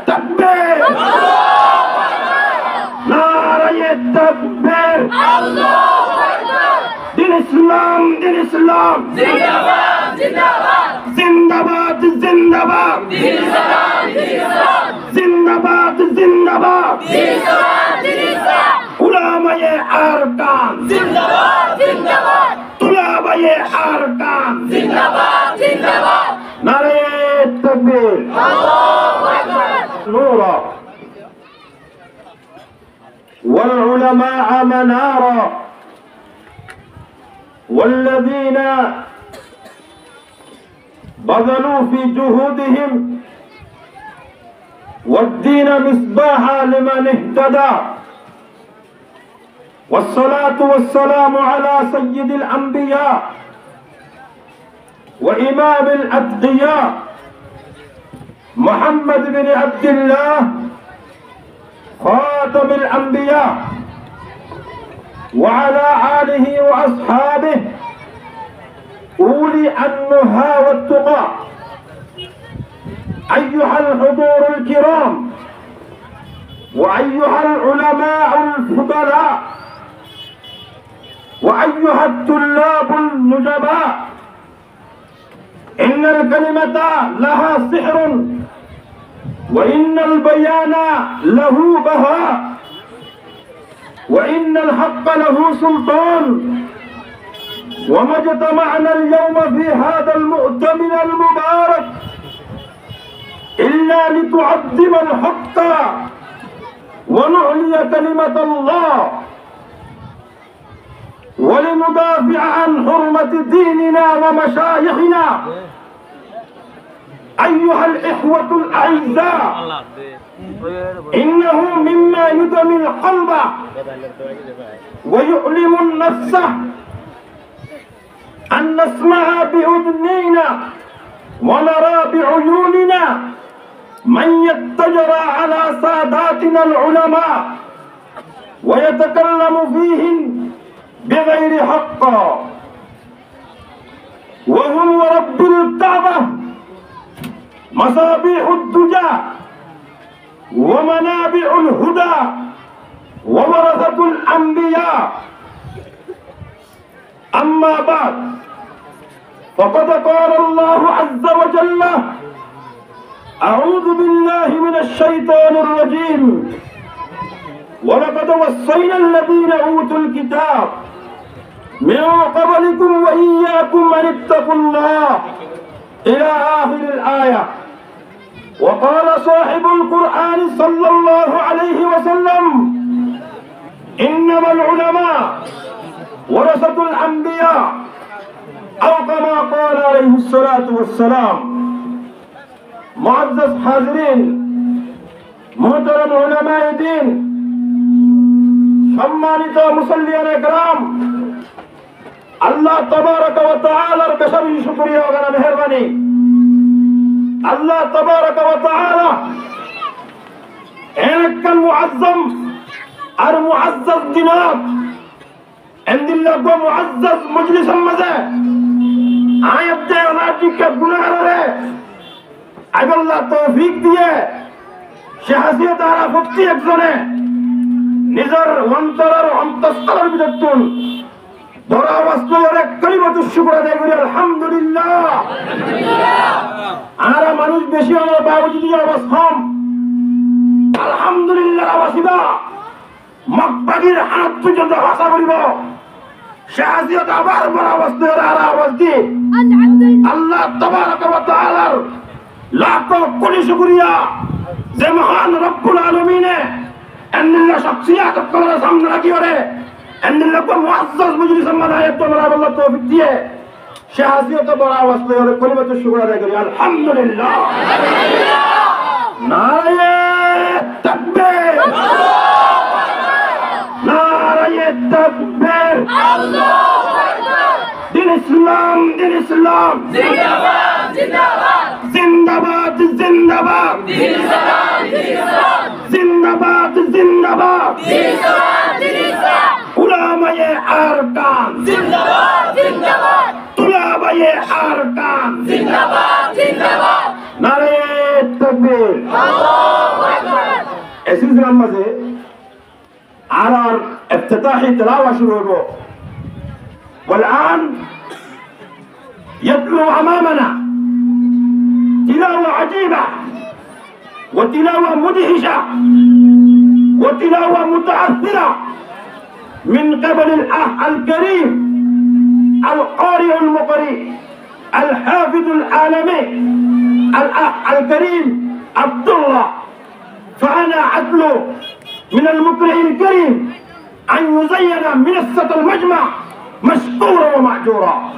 তাকবীর নারায়ে তাকবীর আল্লাহু আকবার দিন ইসলাম জিন্দাবাদ জিন্দাবাদ জিন্দাবাদ দিন ইসলাম জিন্দাবাদ জিন্দাবাদ দিন ইসলাম উলামায়ে আরকান জিন্দাবাদ তুলাবায়ে আরকান জিন্দাবাদ নারায়ে তাকবীর আল্লাহু আকবার নূরা والعلماء منارا والذين بذلوا في جهودهم والدين مصباحا لمن اهتدى والصلاة والسلام على سيد الأنبياء وإمام الأتقياء محمد بن عبد الله خاتم الأنبياء وعلى آله وأصحابه أولي النهى والتقى أيها الحضور الكرام وأيها العلماء الفضلاء وأيها الطلاب النجباء إن الكلمة لها سحر وإن البيان له بهاء وإن الحق له سلطان وما اجتمعنا اليوم في هذا المؤتمر المبارك إلا لتعظم الحق ونعلي كلمة الله ولندافع عن حرمة ديننا ومشايخنا أيها الإخوة الأعزاء إنه مما يدمي القلب ويؤلم النفس أن نسمع بأذنينا ونرى بعيوننا من يتجرى على ساداتنا العلماء ويتكلم فيهم بغير حق وهم ورب الكعبة مصابيح الدجى ومنابع الهدى وورثة الأنبياء أما بعد فقد قال الله عز وجل أعوذ بالله من الشيطان الرجيم ولقد وصينا الذين أوتوا الكتاب من قبلكم وإياكم أن اتقوا الله إلى آخر الآية وقال صاحب القرآن صلى الله عليه وسلم إنما العلماء ورثة الأنبياء أو كما قال عليه الصلاة والسلام معزز حاضرين محترم علماء دين সম্মানিত মুসল্লিয়ান একরাম আল্লাহ তাবারক ওয়া তাআলার বেশি শুকরিয়া ও মেহেরবানি আল্লাহ তাবারক ওয়া তাআলা একজন মুআজ্জম আর মুআজ্জাজ দিনাত এন্দিল্লাহ গো মুআজ্জাজ মজলিসের মাঝে আয়াতে অনাটিকে গুনাহগারে আল্লাহ তৌফিক দিয়ে শাহাসিয়ত দ্বারা মুক্তি একজনে নিজের অন্তরের অন্তঃস্থলের ভিতর বড় অবস্থায় কালিমাতুশ শুকর আদায় করি আলহামদুলিল্লাহ আর মানুষ বেশি হওয়ার বাবজুদ অবস্থাম আলহামদুলিল্লাহ আওয়াজিবা মকবাগির হাত পর্যন্ত ভাষা করিব শাহাসিয়ত আবার বড় অবস্থায় আর আওয়াজ দি আল্লাহ তাবারক ওয়া তাআলার লাখ কোটি শুকরিয়া যে মহান রব্বুল আলামিনে এন্দিল্লাহ শখসিয়াত করার সামনে রাখি ওরে এন্দিল্লাহ কো মুআজ্জাজ মজলিসের মাদায়ে তোমরা আল্লাহ তৌফিক দিয়ে শাহাসিয়ত বড় অবস্থায় ওরে কালিমাতুশ শুকর আদায় করি আলহামদুলিল্লাহ নারায়ে তাকবীর নারায়ে তাকবীর আল্লাহু আকবার দিন ইসলাম জিন্দাবাদ জিন্দাবাদ জিন্দাবাদ দিন ইসলাম জিন্দাবাদ জিন্দাবাদ দিন ইসলাম উলামায়ে আরকান জিন্দাবাদ তুলাবায়ে আরকান জিন্দাবাদ নারায়ে তাকবীর আল্লাহু সিলসিলার মাঝে আর افتتاحي تلاوة শুরু হলো والآن يتلو أمامنا تلاوة عجيبة وتلاوة مدهشة وتلاوة متأثرة من قبل الأخ الكريم القارئ المقرئ الحافظ العالمي الأخ الكريم عبد الله. فأنا أطلب من المقرئ الكريم أن يزين منصة المجمع مشكورا ومأجورا.